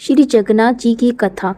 श्री जगन्नाथ जी की कथा।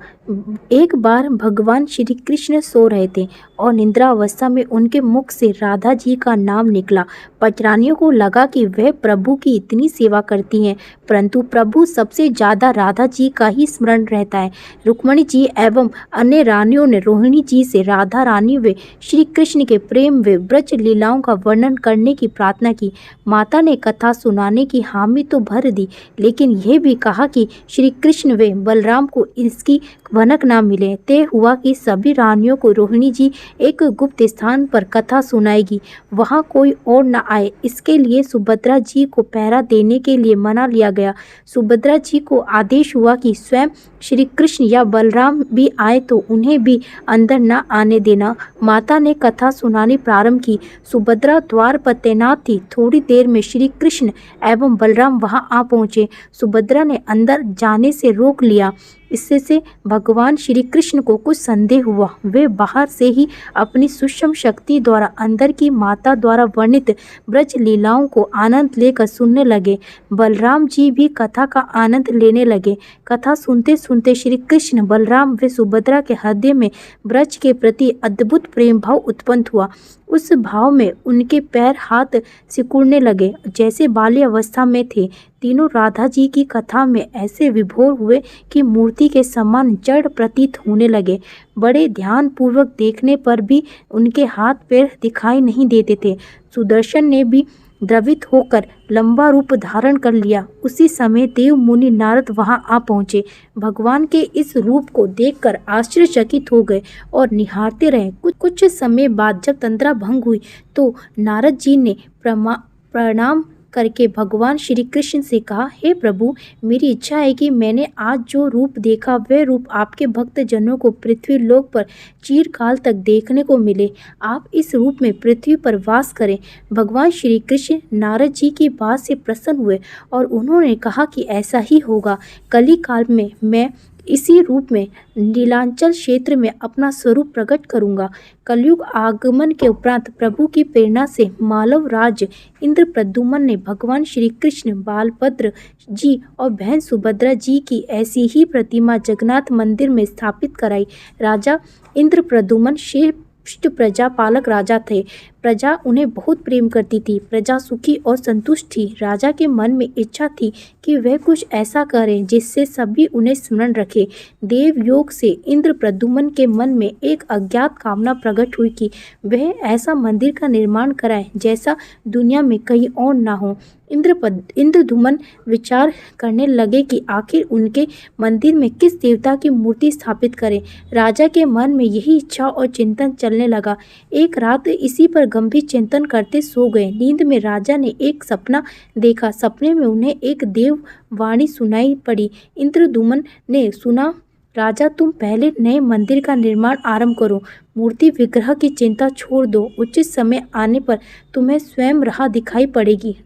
एक बार भगवान श्री कृष्ण सो रहे थे और निद्रा अवस्था में उनके मुख से राधा जी का नाम निकला। पचरानियों को लगा कि वह प्रभु की इतनी सेवा करती हैं, परंतु प्रभु सबसे ज्यादा राधा जी का ही स्मरण रहता है। रुक्मणी जी एवं अन्य रानियों ने रोहिणी जी से राधा रानी व श्री कृष्ण के प्रेम व ब्रज लीलाओं का वर्णन करने की प्रार्थना की। माता ने कथा सुनाने की हामी तो भर दी, लेकिन यह भी कहा कि श्री कृष्ण व बलराम को इसकी भनक ना मिले। तय हुआ कि सभी रानियों को रोहिणी जी एक गुप्त स्थान पर कथा सुनाएगी, वहां कोई और न आए। इसके लिए सुभद्रा जी को पहरा देने के लिए मना लिया गया। सुभद्रा जी को आदेश हुआ कि स्वयं श्री कृष्ण या बलराम भी आए तो उन्हें भी अंदर न आने देना। माता ने कथा सुनानी प्रारंभ की। सुभद्रा द्वार पर तैनात थी। थोड़ी देर में श्री कृष्ण एवं बलराम वहां आ पहुंचे। सुभद्रा ने अंदर जाने से रोक लिया। इससे से भगवान श्री कृष्ण को कुछ संदेह हुआ। वे बाहर से ही अपनी सूक्ष्म शक्ति द्वारा अंदर की माता द्वारा वर्णित ब्रज लीलाओं को आनंद लेकर सुनने लगे। बलराम जी भी कथा का आनंद लेने लगे। कथा सुनते सुनते श्री कृष्ण, बलराम व सुभद्रा के हृदय में ब्रज के प्रति अद्भुत प्रेम भाव उत्पन्न हुआ। उस भाव में उनके पैर हाथ सिकुड़ने लगे, जैसे बाल्य अवस्था में थे। तीनों राधा जी की कथा में ऐसे विभोर हुए कि मूर्ति के समान जड़ प्रतीत होने लगे। बड़े ध्यान पूर्वक देखने पर भी उनके हाथ पैर दिखाई नहीं देते थे। सुदर्शन ने भी द्रवित होकर लंबा रूप धारण कर लिया। उसी समय देव मुनि नारद वहां आ पहुंचे। भगवान के इस रूप को देखकर आश्चर्यचकित हो गए और निहारते रहे। कुछ समय बाद जब तंद्रा भंग हुई तो नारद जी ने प्रणाम करके भगवान श्री कृष्ण से कहा, हे प्रभु, मेरी इच्छा है कि मैंने आज जो रूप देखा वह रूप आपके भक्त जनों को पृथ्वी लोक पर चिरकाल तक देखने को मिले। आप इस रूप में पृथ्वी पर वास करें। भगवान श्री कृष्ण नारद जी की बात से प्रसन्न हुए और उन्होंने कहा कि ऐसा ही होगा। कली काल में मैं इसी रूप में नीलांचल क्षेत्र में अपना स्वरूप प्रकट करूंगा। कलयुग आगमन के उपरांत प्रभु की प्रेरणा से मालव राज इंद्र प्रद्युम्न ने भगवान श्री कृष्ण, बालभद्र जी और बहन सुभद्रा जी की ऐसी ही प्रतिमा जगन्नाथ मंदिर में स्थापित कराई। राजा इंद्र प्रद्युम्न श्रेष्ठ प्रजा पालक राजा थे। प्रजा उन्हें बहुत प्रेम करती थी। प्रजा सुखी और संतुष्ट थी। राजा के मन में इच्छा थी कि वह कुछ ऐसा करें जिससे सभी उन्हें स्मरण रखें। देव योग से इंद्र प्रद्युम्न के मन में एक अज्ञात कामना प्रकट हुई कि वह ऐसा मंदिर का निर्माण कराए जैसा दुनिया में कहीं और ना हो। इंद्रद्युम्न विचार करने लगे कि आखिर उनके मंदिर में किस देवता की मूर्ति स्थापित करें। राजा के मन में यही इच्छा और चिंतन चलने लगा। एक रात इसी पर गंभीर चिंतन करते सो गए। नींद में राजा ने एक सपना देखा। सपने में उन्हें एक देव वाणी सुनाई पड़ी। इंद्रद्युम्न ने सुना, राजा, तुम पहले नए मंदिर का निर्माण आरंभ करो। मूर्ति विग्रह की चिंता छोड़ दो। उचित समय आने पर तुम्हें स्वयं राह दिखाई पड़ेगी।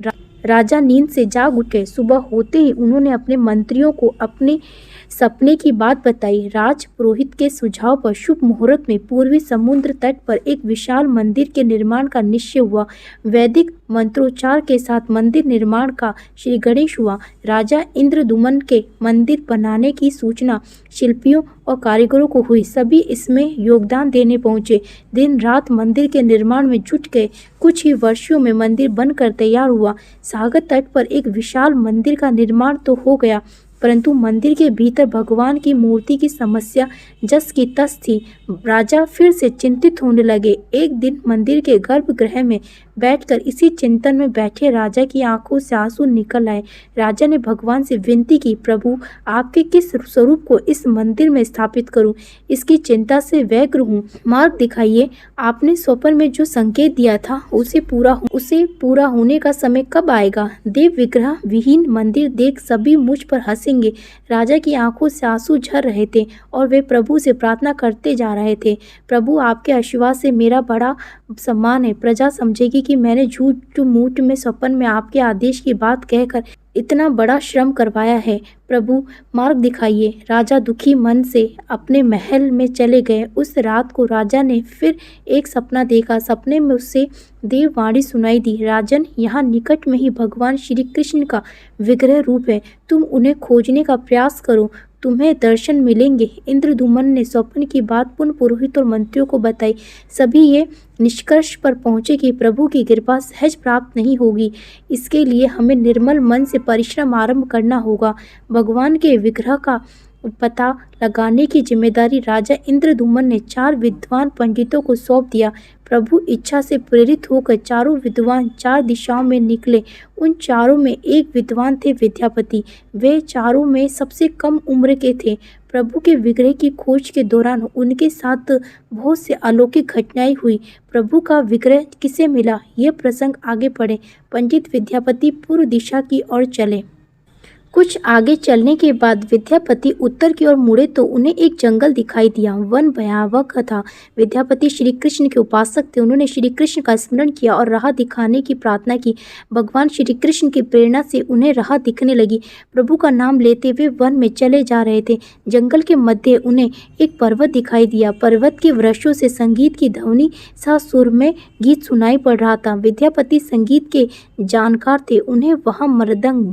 राजा नींद से जाग उठे। सुबह होते ही उन्होंने अपने मंत्रियों को अपने सपने की बात बताई। राज पुरोहित के सुझाव पर शुभ मुहूर्त में पूर्वी समुद्र तट पर एक विशाल मंदिर के निर्माण का निश्चय हुआ। वैदिक मंत्रोच्चार के साथ मंदिर निर्माण का श्री गणेश हुआ। राजा इंद्रद्युम्न के मंदिर बनाने की सूचना शिल्पियों और कारीगरों को हुई। सभी इसमें योगदान देने पहुंचे। दिन रात मंदिर के निर्माण में जुट गए। कुछ ही वर्षों में मंदिर बनकर तैयार हुआ। सागर तट पर एक विशाल मंदिर का निर्माण तो हो गया, परंतु मंदिर के भीतर भगवान की मूर्ति की समस्या जस की तस थी। राजा फिर से चिंतित होने लगे। एक दिन मंदिर के गर्भगृह में बैठकर इसी चिंतन में बैठे राजा की आंखों से आंसू निकल आए। राजा ने भगवान से विनती की, प्रभु, आपके किस स्वरूप को इस मंदिर में स्थापित करूं? इसकी चिंता से व्यग्र हूं। मार्ग दिखाइए। आपने स्वप्न में जो संकेत दिया था उसे पूरा होने का समय कब आएगा? देव विग्रह विहीन मंदिर देख सभी मुझ पर हंसेंगे। राजा की आंखों से आंसू झर रहे थे और वे प्रभु से प्रार्थना करते जा रहे थे, प्रभु, आपके आशीर्वाद से मेरा बड़ा सम्मान है। प्रजा समझेगी कि मैंने झूठ मूठ में स्वप्न में आपके आदेश की बात कहकर इतना बड़ा श्रम करवाया है, प्रभु मार्ग दिखाइए। राजा दुखी मन से अपने महल में चले गए। उस रात को राजा ने फिर एक सपना देखा। सपने में उसे देववाणी सुनाई दी, राजन, यहाँ निकट में ही भगवान श्री कृष्ण का विग्रह रूप है, तुम उन्हें खोजने का प्रयास करो, तुम्हें दर्शन मिलेंगे। इंद्रद्युम्न ने स्वप्न की बात पुण्य पुरोहित और मंत्रियों को बताई। सभी ये निष्कर्ष पर पहुंचे कि प्रभु की कृपा सहज प्राप्त नहीं होगी। इसके लिए हमें निर्मल मन से परिश्रम आरंभ करना होगा। भगवान के विग्रह का पता लगाने की जिम्मेदारी राजा इंद्रद्युम्न ने 4 विद्वान पंडितों को सौंप दिया। प्रभु इच्छा से प्रेरित होकर चारों विद्वान 4 दिशाओं में निकले। उन चारों में एक विद्वान थे विद्यापति। वे चारों में सबसे कम उम्र के थे। प्रभु के विग्रह की खोज के दौरान उनके साथ बहुत से अलौकिक घटनाएं हुई। प्रभु का विग्रह किसे मिला, ये प्रसंग आगे पढ़े। पंडित विद्यापति पूर्व दिशा की ओर चले। कुछ आगे चलने के बाद विद्यापति उत्तर की ओर मुड़े तो उन्हें एक जंगल दिखाई दिया। वन भयावह था। विद्यापति श्री कृष्ण के उपासक थे। उन्होंने श्री कृष्ण का स्मरण किया और राह दिखाने की प्रार्थना की। भगवान श्री कृष्ण की प्रेरणा से उन्हें राह दिखने लगी। प्रभु का नाम लेते हुए वन में चले जा रहे थे। जंगल के मध्य उन्हें एक पर्वत दिखाई दिया। पर्वत के वृक्षों से संगीत की ध्वनि सा सुर में गीत सुनाई पड़ रहा था। विद्यापति संगीत के जानकार थे। उन्हें वहाँ मृदंग,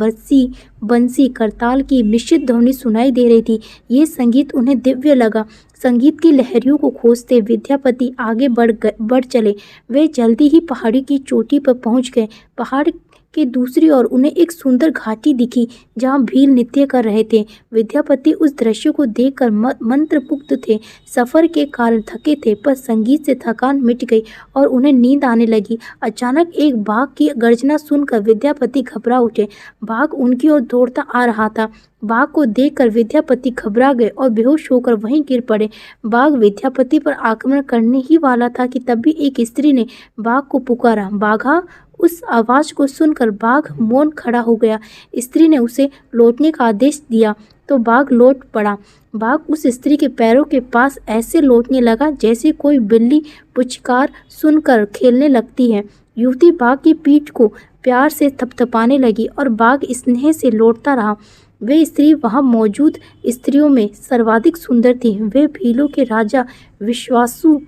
बंसी, करताल की मिश्रित ध्वनि सुनाई दे रही थी। ये संगीत उन्हें दिव्य लगा। संगीत की लहरियों को खोजते विद्यापति आगे बढ़ चले। वे जल्दी ही पहाड़ी की चोटी पर पहुंच गए। पहाड़ के दूसरी ओर उन्हें एक सुंदर घाटी दिखी जहां भील नृत्य कर रहे थे। विद्यापति उस दृश्य को देखकर मंत्रमुग्ध थे। सफर के कारण थके थे, पर संगीत से थकान मिट गई और उन्हें नींद आने लगी। अचानक एक बाघ की गर्जना सुनकर विद्यापति घबरा उठे। बाघ उनकी ओर दौड़ता आ रहा था। बाघ को देखकर विद्यापति घबरा गए और बेहोश होकर वहीं गिर पड़े। बाघ विद्यापति पर आक्रमण करने ही वाला था कि तभी एक स्त्री ने बाघ को पुकारा। बाघा! उस आवाज़ को सुनकर बाघ मौन खड़ा हो गया। स्त्री ने उसे लौटने का आदेश दिया तो बाघ लौट पड़ा। बाघ उस स्त्री के पैरों के पास ऐसे लौटने लगा जैसे कोई बिल्ली पुचकार सुनकर खेलने लगती है। युवती बाघ की पीठ को प्यार से थपथपाने लगी और बाघ स्नेह से लौटता रहा। वे स्त्री वहां मौजूद स्त्रियों में सर्वाधिक सुंदर थी। वे भीलों के राजा विश्वासु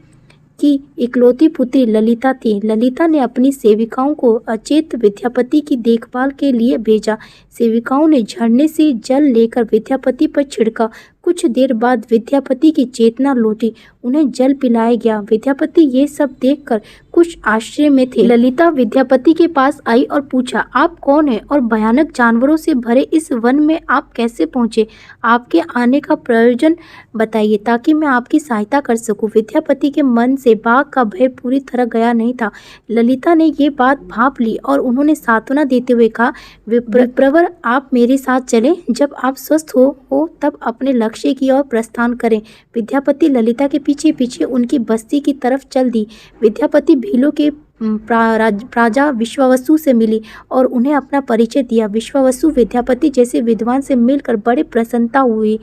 की इकलौती पुत्री ललिता थी। ललिता ने अपनी सेविकाओं को अचेत विद्यापति की देखभाल के लिए भेजा। सेविकाओं ने झरने से जल लेकर विद्यापति पर छिड़का। कुछ देर बाद विद्यापति की चेतना लौटी। उन्हें जल पिलाया गया। विद्यापति ये सब देखकर कुछ आश्चर्य में थे। ललिता विद्यापति के पास आई और पूछा, आप कौन हैं और भयानक जानवरों से भरे इस वन में आप कैसे पहुंचे? आपके आने का प्रयोजन बताइए ताकि मैं आपकी सहायता कर सकूं। विद्यापति के मन से बाघ का भय पूरी तरह गया नहीं था। ललिता ने ये बात भांप ली और उन्होंने सांत्वना देते हुए कहा, विप्रवर, आप मेरे साथ चलें। जब आप स्वस्थ हो तब अपने लक्ष्य की ओर प्रस्थान करें। विद्यापति ललिता के पीछे पीछे उनकी बस्ती की तरफ चल दी। विद्यापति भीलों के राजा विश्वावसु से मिली और उन्हें अपना परिचय दिया। विश्वावसु विद्यापति जैसे विद्वान से मिलकर बड़े प्रसन्नता हुई।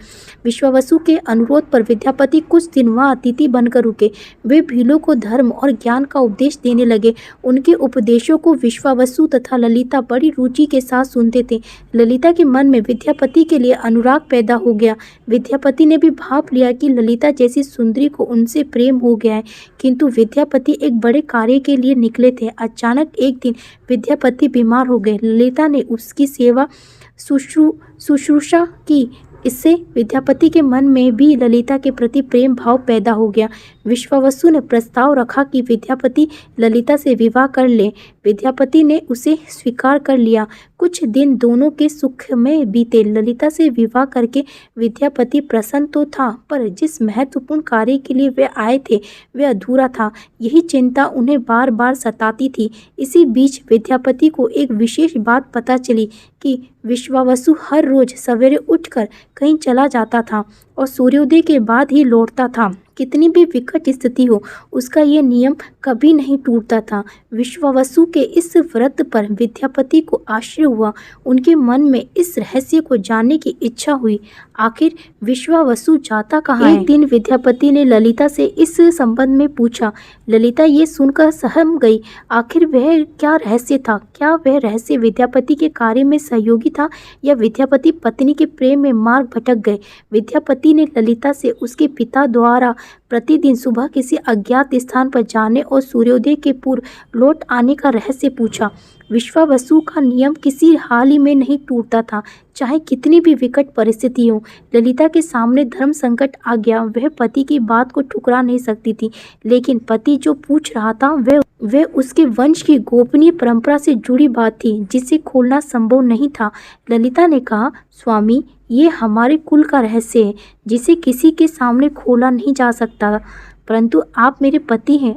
विश्वावसु के अनुरोध पर विद्यापति कुछ दिन वहाँ अतिथि बनकर रुके। वे भीलों को धर्म और ज्ञान का उपदेश देने लगे। उनके उपदेशों को विश्वावसु तथा ललिता बड़ी रुचि के साथ सुनते थे। ललिता के मन में विद्यापति के लिए अनुराग पैदा हो गया। विद्यापति ने भी भांप लिया कि ललिता जैसी सुंदरी को उनसे प्रेम हो गया है, किंतु विद्यापति एक बड़े कार्य के लिए निकले थे। अचानक एक दिन विद्यापति बीमार हो गए। ललिता ने उसकी सेवा शुश्रूषा की। इससे विद्यापति के मन में भी ललिता के प्रति प्रेम भाव पैदा हो गया। विश्वावसु ने प्रस्ताव रखा कि विद्यापति ललिता से विवाह कर ले। विद्यापति ने उसे स्वीकार कर लिया। कुछ दिन दोनों के सुख में बीते। ललिता से विवाह करके विद्यापति प्रसन्न तो था, पर जिस महत्वपूर्ण कार्य के लिए वे आए थे वह अधूरा था। यही चिंता उन्हें बार बार सताती थी। इसी बीच विद्यापति को एक विशेष बात पता चली कि विश्वावसु हर रोज सवेरे उठकर कहीं चला जाता था और सूर्योदय के बाद ही लौटता था। कितनी भी विकट स्थिति हो, उसका ये नियम कभी नहीं टूटता था। विश्वावसु के इस व्रत पर विद्यापति को आश्चर्य हुआ। उनके मन में इस रहस्य को जानने की इच्छा हुई। आखिर विश्वावसु जाता कहाँ है? एक दिन विद्यापति ने ललिता से इस संबंध में पूछा। ललिता ये सुनकर सहम गई। आखिर वह क्या रहस्य था? क्या वह रहस्य विद्यापति के कार्य में सहयोगी था या विद्यापति पत्नी के प्रेम में मार्ग भटक गए? विद्यापति ने ललिता से उसके पिता द्वारा प्रतिदिन सुबह किसी अज्ञात स्थान पर जाने और सूर्योदय के पूर्व लौट आने का रहस्य पूछा। विश्वावसु का नियम किसी हाल ही में नहीं टूटता था, चाहे कितनी भी विकट परिस्थिति हो। ललिता के सामने धर्म संकट आ गया। वह पति की बात को ठुकरा नहीं सकती थी, लेकिन पति जो पूछ रहा था वह उसके वंश की गोपनीय परंपरा से जुड़ी बात थी, जिसे खोलना संभव नहीं था। ललिता ने कहा, स्वामी, ये हमारे कुल का रहस्य है, जिसे किसी के सामने खोला नहीं जा सकता, परंतु आप मेरे पति हैं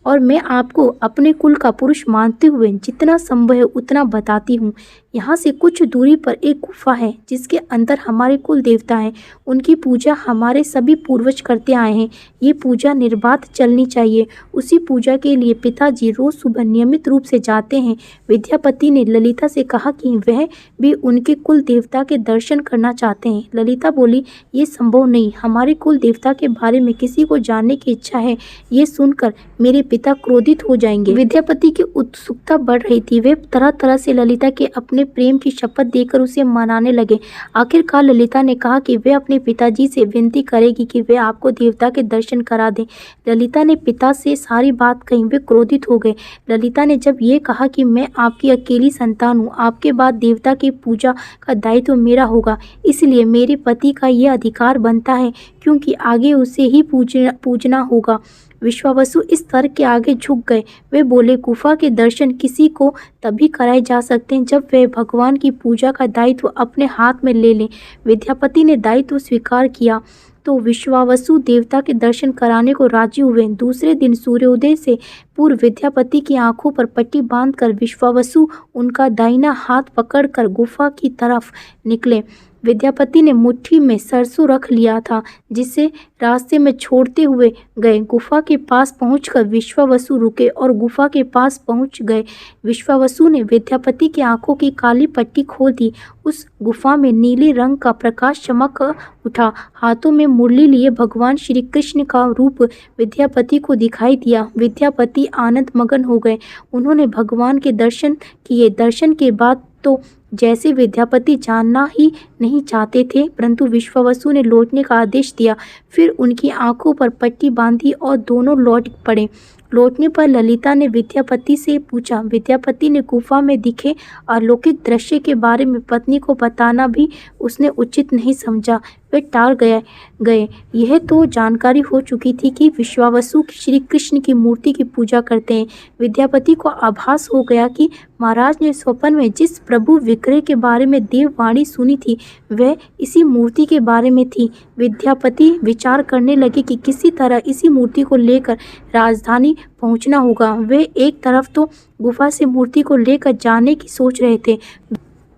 और मैं आपको अपने कुल का पुरुष मानते हुए जितना संभव है उतना बताती हूँ। यहाँ से कुछ दूरी पर एक गुफा है, जिसके अंदर हमारे कुल देवता हैं। उनकी पूजा हमारे सभी पूर्वज करते आए हैं। ये पूजा निर्बाध चलनी चाहिए। उसी पूजा के लिए पिताजी रोज सुबह नियमित रूप से जाते हैं। विद्यापति ने ललिता से कहा कि वह भी उनके कुल देवता के दर्शन करना चाहते हैं। ललिता बोली, ये संभव नहीं। हमारे कुल देवता के बारे में किसी को जानने की इच्छा है, ये सुनकर मेरे पिता क्रोधित हो जाएंगे। विद्यापति की उत्सुकता बढ़ रही थी। वे तरह तरह से ललिता के अपने प्रेम की शपथ देकर उसे मनाने लगे। आखिरकार ललिता ने कहा कि वे अपने पिताजी से विनती करेगी कि वे आपको देवता के दर्शन करा दें। ललिता ने पिता से सारी बात कही। वे क्रोधित हो गए। ललिता ने जब ये कहा कि मैं आपकी अकेली संतान हूँ, आपके बाद देवता की पूजा का दायित्व मेरा होगा, इसलिए मेरे पति का यह अधिकार बनता है, क्योंकि आगे उसे ही पूजना होगा। विश्वावसु इस तर्क के आगे झुक गए। वे बोले, गुफा के दर्शन किसी को तभी कराए जा सकते हैं जब वे भगवान की पूजा का दायित्व अपने हाथ में ले लें। विद्यापति ने दायित्व स्वीकार किया तो विश्वावसु देवता के दर्शन कराने को राजी हुए। दूसरे दिन सूर्योदय से पूर्व विद्यापति की आंखों पर पट्टी बांधकर विश्वावसु उनका दाहिना हाथ पकड़कर गुफा की तरफ निकले। विद्यापति ने मुट्ठी में सरसों रख लिया था, जिसे रास्ते में छोड़ते हुए गए। गुफा के पास पहुंचकर विश्वावसु रुके और गुफा के पास पहुंच गए। विश्वावसु ने विद्यापति की आंखों की काली पट्टी खोल दी। उस गुफा में नीले रंग का प्रकाश चमक उठा। हाथों में मुरली लिए भगवान श्री कृष्ण का रूप विद्यापति को दिखाई दिया। विद्यापति आनंद मगन हो गए। उन्होंने भगवान के दर्शन किए। दर्शन के बाद तो जैसे विद्यापति जानना ही नहीं चाहते थे, परंतु विश्वावसु ने लौटने का आदेश दिया। फिर उनकी आंखों पर पट्टी बांधी और दोनों लौट पड़े। लौटने पर ललिता ने विद्यापति से पूछा। विद्यापति ने गुफा में दिखे अलौकिक दृश्य के बारे में पत्नी को बताना भी उसने उचित नहीं समझा। वे टाल गए। यह तो जानकारी हो चुकी थी कि विश्वावसु श्री कृष्ण की मूर्ति की पूजा करते हैं। विद्यापति को आभास हो गया कि महाराज ने स्वप्न में जिस प्रभु विग्रह के बारे में देववाणी सुनी थी, वह इसी मूर्ति के बारे में थी। विद्यापति विचार करने लगे कि किसी तरह इसी मूर्ति को लेकर राजधानी पहुंचना होगा। वे एक तरफ तो गुफा से मूर्ति को लेकर जाने की सोच रहे थे,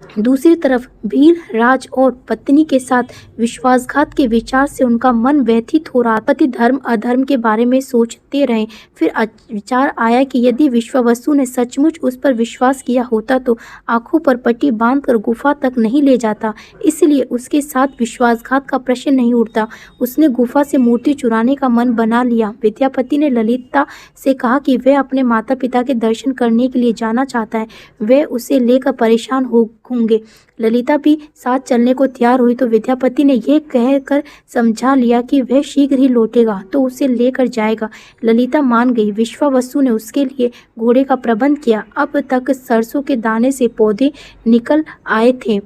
दूसरी तरफ भील राज और पत्नी के साथ विश्वासघात के विचार से उनका मन व्यथित हो रहा। पति धर्म अधर्म के बारे में सोचते रहे। फिर विचार आया कि यदि विश्वावसु ने सचमुच उस पर विश्वास किया होता तो आंखों पर पट्टी बांधकर गुफा तक नहीं ले जाता, इसलिए उसके साथ विश्वासघात का प्रश्न नहीं उठता। उसने गुफा से मूर्ति चुराने का मन बना लिया। विद्यापति ने ललिता से कहा कि वह अपने माता पिता के दर्शन करने के लिए जाना चाहता है। वह उसे लेकर परेशान होंगे। ललिता भी साथ चलने को तैयार हुई तो विद्यापति ने यह कहकर समझा लिया कि वह शीघ्र ही लौटेगा तो उसे लेकर जाएगा। ललिता मान गई। विश्वावसु ने उसके लिए घोड़े का प्रबंध किया। अब तक सरसों के दाने से पौधे निकल आए थे।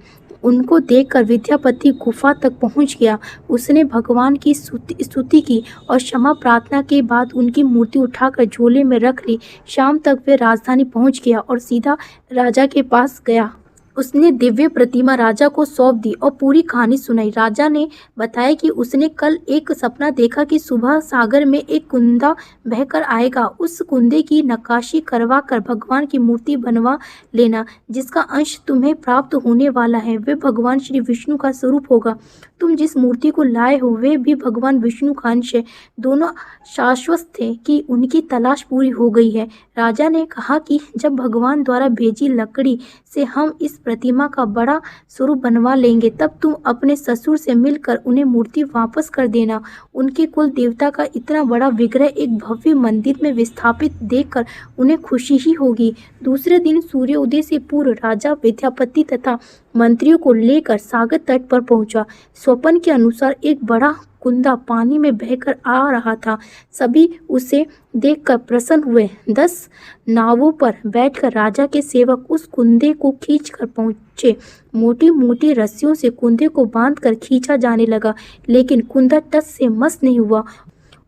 उनको देखकर विद्यापति गुफा तक पहुंच गया। उसने भगवान की स्तुति की और क्षमा प्रार्थना के बाद उनकी मूर्ति उठाकर झोले में रख ली। शाम तक वे राजधानी पहुंच गया और सीधा राजा के पास गया। उसने दिव्य प्रतिमा राजा को सौंप दी और पूरी कहानी सुनाई। राजा ने बताया कि उसने कल एक सपना देखा कि सुबह सागर में एक कुंदा बहकर आएगा। उस कुंदे की नक्काशी करवा कर भगवान की मूर्ति बनवा लेना, जिसका अंश तुम्हें प्राप्त होने वाला है। वे भगवान श्री विष्णु का स्वरूप होगा। तुम जिस मूर्ति को लाए हो वे भी भगवान विष्णु का अंश है। दोनों शाश्वत थे कि उनकी तलाश पूरी हो गई है। राजा ने कहा कि जब भगवान द्वारा भेजी लकड़ी से हम इस प्रतिमा का बड़ा स्वरूप बनवा लेंगे, तब तुम अपने ससुर से मिलकर उन्हें मूर्ति वापस कर देना। उनके कुल देवता का इतना बड़ा विग्रह एक भव्य मंदिर में विस्थापित देखकर उन्हें खुशी ही होगी। दूसरे दिन सूर्योदय से पूर्व राजा विद्यापति तथा मंत्रियों को लेकर सागर तट पर पहुंचा। स्वप्न के अनुसार एक बड़ा कुंदा पानी में बहकर आ रहा था। सभी उसे देखकर प्रसन्न हुए। 10 नावों पर बैठकर राजा के सेवक उस कुंदे को खींचकर पहुंचे। मोटी मोटी रस्सियों से कुंदे को बांधकर खींचा जाने लगा, लेकिन कुंदा टस से मस नहीं हुआ।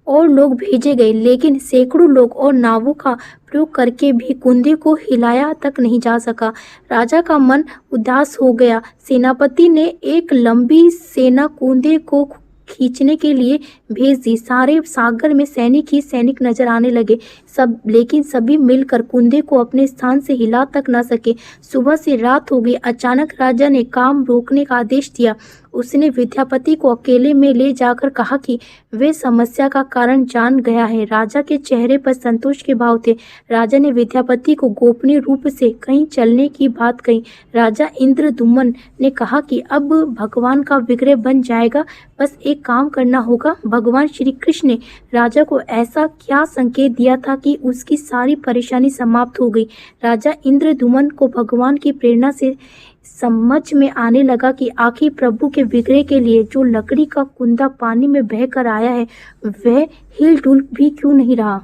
और लोग भेजे गए, लेकिन सैकड़ों लोग और नावों का प्रयोग करके भी कुंदे को हिलाया तक नहीं जा सका। राजा का मन उदास हो गया। सेनापति ने एक लंबी सेना कुंदे को खींचने के लिए भेज दी। सारे सागर में सैनिक ही सैनिक नजर आने लगे, लेकिन सभी मिलकर कुंदे को अपने स्थान से हिला तक न सके। सुबह से रात हो गई। अचानक राजा ने काम रोकने का आदेश दिया। उसने विद्यापति को अकेले में ले जाकर कहा कि वे समस्या का कारण जान गया है। राजा के चेहरे पर संतोष के भाव थे। राजा ने विद्यापति को गोपनीय रूप से कहीं चलने की बात कही। राजा इंद्रदुम्न ने कहा कि अब भगवान का विग्रह बन जाएगा, बस एक काम करना होगा। भगवान श्री कृष्ण ने राजा को ऐसा क्या संकेत दिया था कि उसकी सारी परेशानी समाप्त हो गई। राजा इंद्रदुम्न को भगवान की प्रेरणा से समझ में आने लगा कि आखिर प्रभु के विग्रह के लिए जो लकड़ी का कुंदा पानी में बहकर आया है, वह हिलडुल भी क्यों नहीं रहा।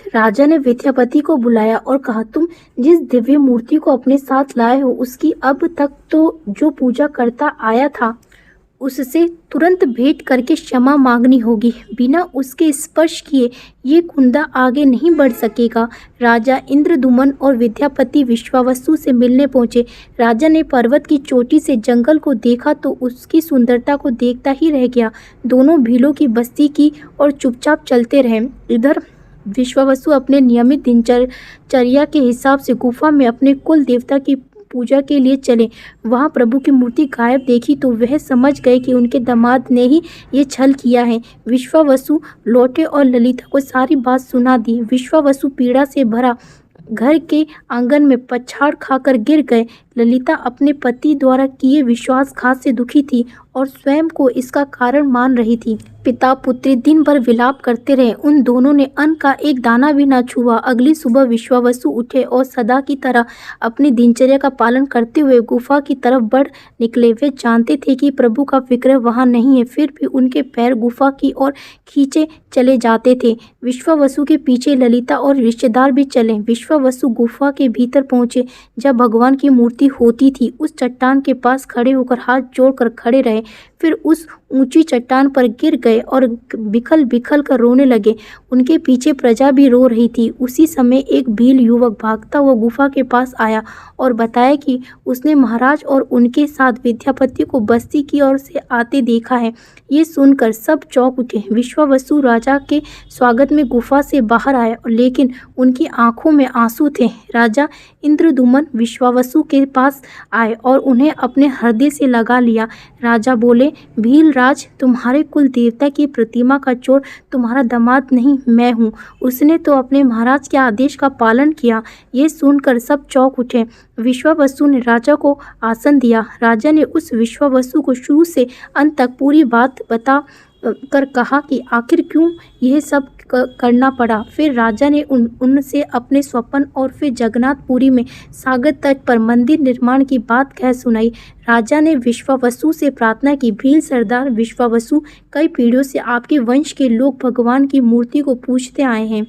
राजा ने विद्यापति को बुलाया और कहा, तुम जिस दिव्य मूर्ति को अपने साथ लाए हो, उसकी अब तक तो जो पूजा करता आया था, उससे तुरंत भेंट करके क्षमा मांगनी होगी। बिना उसके स्पर्श किए ये कुंदा आगे नहीं बढ़ सकेगा। राजा इंद्रदुम्न और विद्यापति विश्वावसु से मिलने पहुंचे। राजा ने पर्वत की चोटी से जंगल को देखा तो उसकी सुंदरता को देखता ही रह गया। दोनों भीलों की बस्ती की और चुपचाप चलते रहे। इधर विश्वावसु अपने नियमित दिनचर्या के हिसाब से गुफा में अपने कुल देवता की पूजा के लिए चले। वहां प्रभु की मूर्ति गायब देखी तो वह समझ गए कि उनके दामाद ने ही ये छल किया है। विश्वावसु लौटे और ललिता को सारी बात सुना दी। विश्वावसु पीड़ा से भरा घर के आंगन में पछाड़ खाकर गिर गए। ललिता अपने पति द्वारा किए विश्वासघात से दुखी थी और स्वयं को इसका कारण मान रही थी। पिता पुत्री दिन भर विलाप करते रहे। उन दोनों ने अन्न का एक दाना भी न छुआ। अगली सुबह विश्वावसु उठे और सदा की तरह अपनी दिनचर्या का पालन करते हुए गुफा की तरफ बढ़ निकले। वे जानते थे कि प्रभु का विग्रह वहां नहीं है, फिर भी उनके पैर गुफा की ओर खींचे चले जाते थे। विश्वावसु के पीछे ललिता और रिश्तेदार भी चले। विश्वावसु गुफा के भीतर पहुंचे जब भगवान की मूर्ति होती थी। उस चट्टान के पास खड़े होकर हाथ जोड़कर खड़े रहे, फिर उस ऊंची चट्टान पर गिर गए और बिखल बिखल कर रोने लगे। उनके पीछे प्रजा भी रो रही थी। उसी समय एक भील युवक भागता हुआ गुफा के पास आया और बताया कि उसने महाराज और उनके साथ विद्यापति को बस्ती की ओर से आते देखा है। ये सुनकर सब चौंक उठे। विश्वावसु राजा के स्वागत में गुफा से बाहर आए, लेकिन उनकी आंखों में आंसू थे। राजा इंद्रदुम्न विश्वावसु के पास आए और उन्हें अपने हृदय से लगा लिया। राजा बोले, भील राज, तुम्हारे कुल देवता की प्रतिमा का चोर तुम्हारा दामाद नहीं, मैं हूँ। उसने तो अपने महाराज के आदेश का पालन किया। ये सुनकर सब चौंक उठे। विश्वावसु ने राजा को आसन दिया। राजा ने उस विश्वावसु को शुरू से अंत तक पूरी बात बता कर कहा कि आखिर क्यों यह सब करना पड़ा। फिर राजा ने उनसे अपने स्वप्न और फिर जगन्नाथपुरी में सागर तट पर मंदिर निर्माण की बात कह सुनाई। राजा ने विश्वावसु से प्रार्थना की, भील सरदार विश्वावसु, कई पीढ़ियों से आपके वंश के लोग भगवान की मूर्ति को पूजते आए हैं।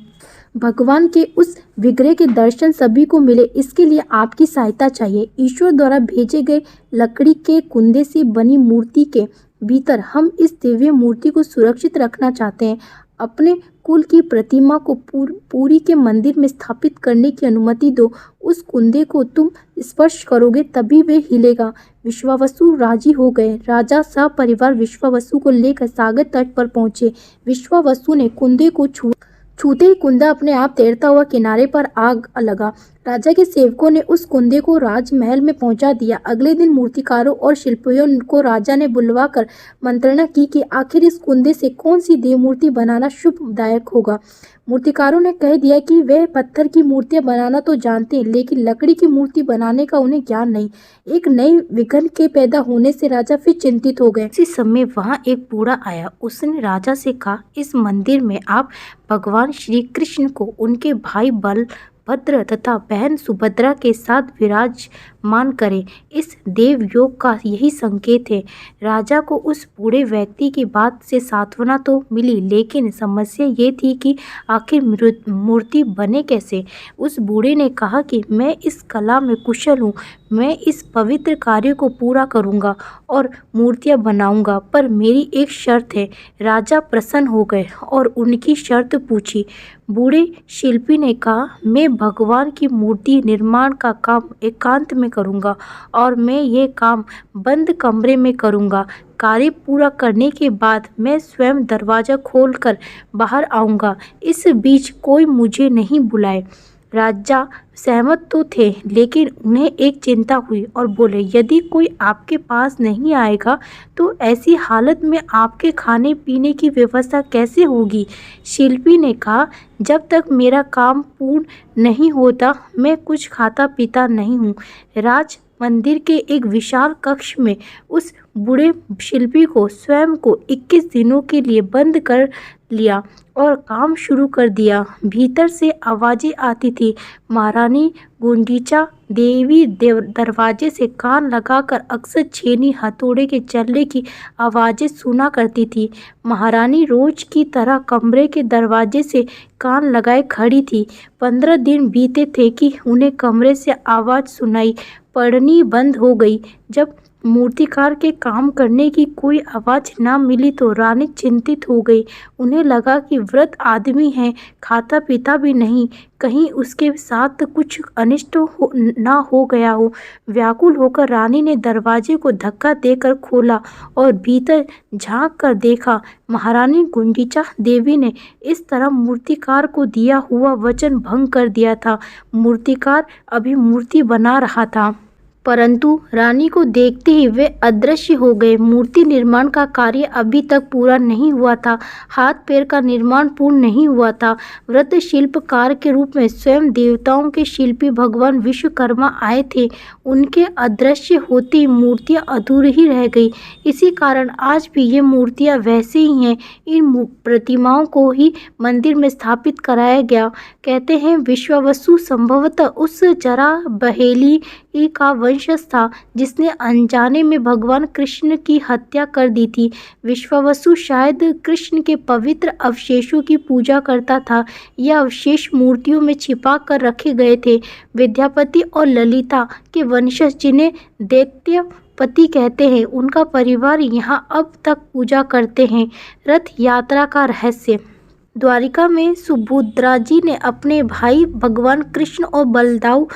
भगवान के उस विग्रह के दर्शन सभी को मिले, इसके लिए आपकी सहायता चाहिए। ईश्वर द्वारा भेजे गए लकड़ी के कुंदे से बनी मूर्ति के भीतर हम इस दिव्य मूर्ति को सुरक्षित रखना चाहते हैं। अपने कुल की प्रतिमा को पुरी के मंदिर में स्थापित करने की अनुमति दो। उस कुंदे को तुम स्पर्श करोगे तभी वे हिलेगा। विश्वावसु राजी हो गए। राजा सपरिवार विश्वावसु को लेकर सागर तट पर पहुंचे। विश्वावसु ने कुंदे को छूते ही कुंदा अपने आप तैरता हुआ किनारे पर आग लगा। राजा के सेवकों ने उस कुंदे को राजमहल में पहुंचा दिया। अगले दिन मूर्तिकारों और शिल्पियों को राजा ने बुलवाकर मंत्रणा की कि आखिर इस कुंदे से कौन सी देव मूर्ति बनाना शुभदायक होगा। मूर्तिकारों ने कह दिया कि वे पत्थर की मूर्तियां बनाना तो जानते हैं, लेकिन लकड़ी की मूर्ति बनाने का उन्हें ज्ञान नहीं। एक नई विघ्न के पैदा होने से राजा फिर चिंतित हो गए। उसी समय वहां एक बूढ़ा आया। उसने राजा से कहा, इस मंदिर में आप भगवान श्री कृष्ण को उनके भाई बलभद्र तथा बहन सुभद्रा के साथ विराजमान करें। इस देव योग का यही संकेत है। राजा को उस बूढ़े व्यक्ति की बात से सांत्वना तो मिली, लेकिन समस्या ये थी कि आखिर मूर्ति बने कैसे। उस बूढ़े ने कहा कि मैं इस कला में कुशल हूँ, मैं इस पवित्र कार्य को पूरा करूँगा और मूर्तियाँ बनाऊँगा, पर मेरी एक शर्त है। राजा प्रसन्न हो गए और उनकी शर्त पूछी। बूढ़े शिल्पी ने कहा, मैं भगवान की मूर्ति निर्माण का काम एकांत में करूँगा और मैं ये काम बंद कमरे में करूँगा। कार्य पूरा करने के बाद मैं स्वयं दरवाज़ा खोलकर बाहर आऊँगा। इस बीच कोई मुझे नहीं बुलाए। राजा सहमत तो थे, लेकिन उन्हें एक चिंता हुई और बोले, यदि कोई आपके पास नहीं आएगा तो ऐसी हालत में आपके खाने पीने की व्यवस्था कैसे होगी। शिल्पी ने कहा, जब तक मेरा काम पूर्ण नहीं होता मैं कुछ खाता पीता नहीं हूँ। राज मंदिर के एक विशाल कक्ष में उस बूढ़े शिल्पी को स्वयं को 21 दिनों के लिए बंद कर लिया और काम शुरू कर दिया। भीतर से आवाज़ें आती थी। महारानी गुंडीचा देवी दरवाजे से कान लगाकर अक्सर छेनी हथौड़े के चलने की आवाज़ें सुना करती थी। महारानी रोज की तरह कमरे के दरवाजे से कान लगाए खड़ी थी। 15 दिन बीते थे कि उन्हें कमरे से आवाज़ सुनाई पड़नी बंद हो गई। जब मूर्तिकार के काम करने की कोई आवाज़ ना मिली तो रानी चिंतित हो गई। उन्हें लगा कि व्रत आदमी है, खाता पीता भी नहीं, कहीं उसके साथ कुछ अनिष्ट ना हो गया हो। व्याकुल होकर रानी ने दरवाजे को धक्का देकर खोला और भीतर झांक कर देखा। महारानी गुंडीचा देवी ने इस तरह मूर्तिकार को दिया हुआ वचन भंग कर दिया था। मूर्तिकार अभी मूर्ति बना रहा था, परंतु रानी को देखते ही वे अदृश्य हो गए। मूर्ति निर्माण का कार्य अभी तक पूरा नहीं हुआ था। हाथ पैर का निर्माण पूर्ण नहीं हुआ था। व्रत शिल्पकार के रूप में स्वयं देवताओं के शिल्पी भगवान विश्वकर्मा आए थे। उनके अदृश्य होते ही मूर्तियां अधूरी ही रह गई। इसी कारण आज भी ये मूर्तियां वैसे ही हैं। इन प्रतिमाओं को ही मंदिर में स्थापित कराया गया। कहते हैं विश्वावसु संभवतः उस जरा बहेली का वंशज था जिसने अनजाने में भगवान कृष्ण की हत्या कर दी थी। विश्वावसु शायद कृष्ण के पवित्र अवशेषों की पूजा करता था। यह अवशेष मूर्तियों में छिपा कर रखे गए थे। विद्यापति और ललिता के वंशज, जिन्हें दैत्यपति कहते हैं, उनका परिवार यहाँ अब तक पूजा करते हैं। रथ यात्रा का रहस्य। द्वारिका में सुभद्रा जी ने अपने भाई भगवान कृष्ण और बलदाऊ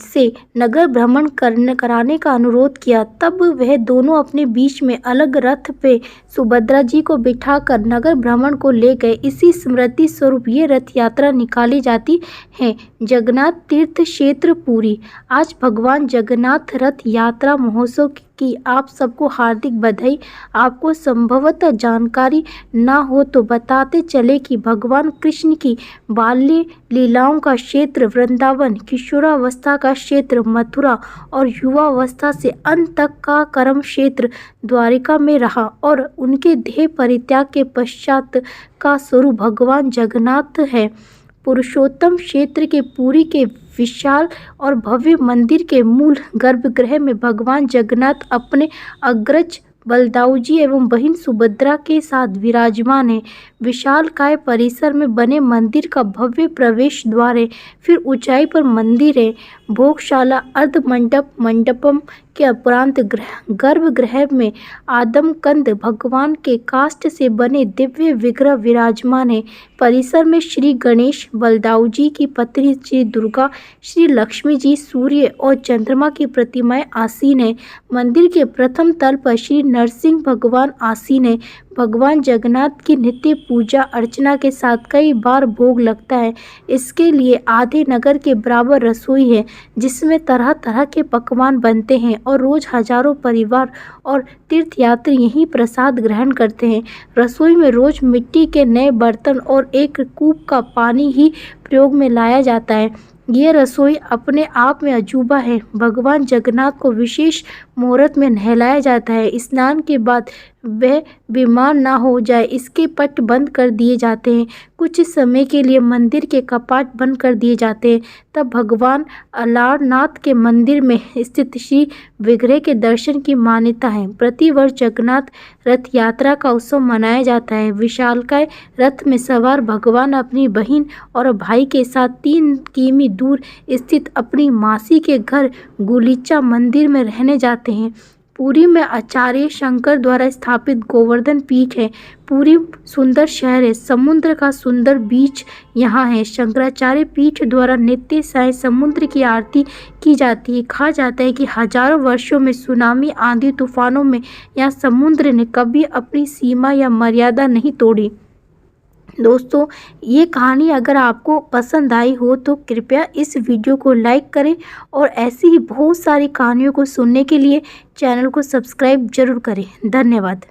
से नगर भ्रमण कराने का अनुरोध किया। तब वह दोनों अपने बीच में अलग रथ पे सुभद्रा जी को बिठाकर नगर भ्रमण को ले गए। इसी स्मृति स्वरूप ये रथ यात्रा निकाली जाती है। जगन्नाथ तीर्थ क्षेत्र पुरी। आज भगवान जगन्नाथ रथ यात्रा महोत्सव की आप सबको हार्दिक बधाई। आपको संभवतः जानकारी ना हो तो बताते चले कि भगवान कृष्ण की बाल्य लीलाओं का क्षेत्र वृंदावन, किशोरावस्था का क्षेत्र मथुरा और युवावस्था से अंत तक का कर्म क्षेत्र द्वारिका में रहा और उनके देह परित्याग के पश्चात का स्वरूप भगवान जगन्नाथ है। पुरुषोत्तम क्षेत्र के पुरी के विशाल और भव्य मंदिर के मूल गर्भगृह में भगवान जगन्नाथ अपने अग्रज बलदाऊ जी एवं बहन सुभद्रा के साथ विराजमान है। विशालकाय परिसर में बने मंदिर का भव्य प्रवेश द्वार है। फिर ऊंचाई पर मंदिर है। भोगशाला, अर्ध मंडप, मंडपम के उपरांत गर्भगृह में आदमकंद भगवान के काष्ठ से बने दिव्य विग्रह विराजमान है। परिसर में श्री गणेश, बलदाऊ जी की पत्नी श्री दुर्गा, श्री लक्ष्मी जी, सूर्य और चंद्रमा की प्रतिमाएं आसीन है। मंदिर के प्रथम तल पर श्री नरसिंह भगवान आसीन है। भगवान जगन्नाथ की नित्य पूजा अर्चना के साथ कई बार भोग लगता है। इसके लिए आधे नगर के बराबर रसोई है, जिसमें तरह तरह के पकवान बनते हैं और रोज हजारों परिवार और तीर्थयात्री यहीं प्रसाद ग्रहण करते हैं। रसोई में रोज मिट्टी के नए बर्तन और एक कूप का पानी ही प्रयोग में लाया जाता है। ये रसोई अपने आप में अजूबा है। भगवान जगन्नाथ को विशेष मुहूर्त में नहलाया जाता है। स्नान के बाद वह बीमार ना हो जाए, इसके पट बंद कर दिए जाते हैं। कुछ समय के लिए मंदिर के कपाट बंद कर दिए जाते हैं। तब भगवान अलारनाथ के मंदिर में स्थित श्री विग्रह के दर्शन की मान्यता है। प्रतिवर्ष जगन्नाथ रथ यात्रा का उत्सव मनाया जाता है। विशालकाय रथ में सवार भगवान अपनी बहन और भाई के साथ 3 किमी दूर स्थित अपनी मासी के घर गुलीचा मंदिर में रहने जाते हैं। पुरी में आचार्य शंकर द्वारा स्थापित गोवर्धन पीठ है। पुरी सुंदर शहर है। समुद्र का सुंदर बीच यहाँ है। शंकराचार्य पीठ द्वारा नित्य साय समुद्र की आरती की जाती है। कहा जाता है कि हजारों वर्षों में सुनामी, आंधी तूफानों में यहाँ समुद्र ने कभी अपनी सीमा या मर्यादा नहीं तोड़ी। दोस्तों, ये कहानी अगर आपको पसंद आई हो तो कृपया इस वीडियो को लाइक करें और ऐसी ही बहुत सारी कहानियों को सुनने के लिए चैनल को सब्सक्राइब जरूर करें। धन्यवाद।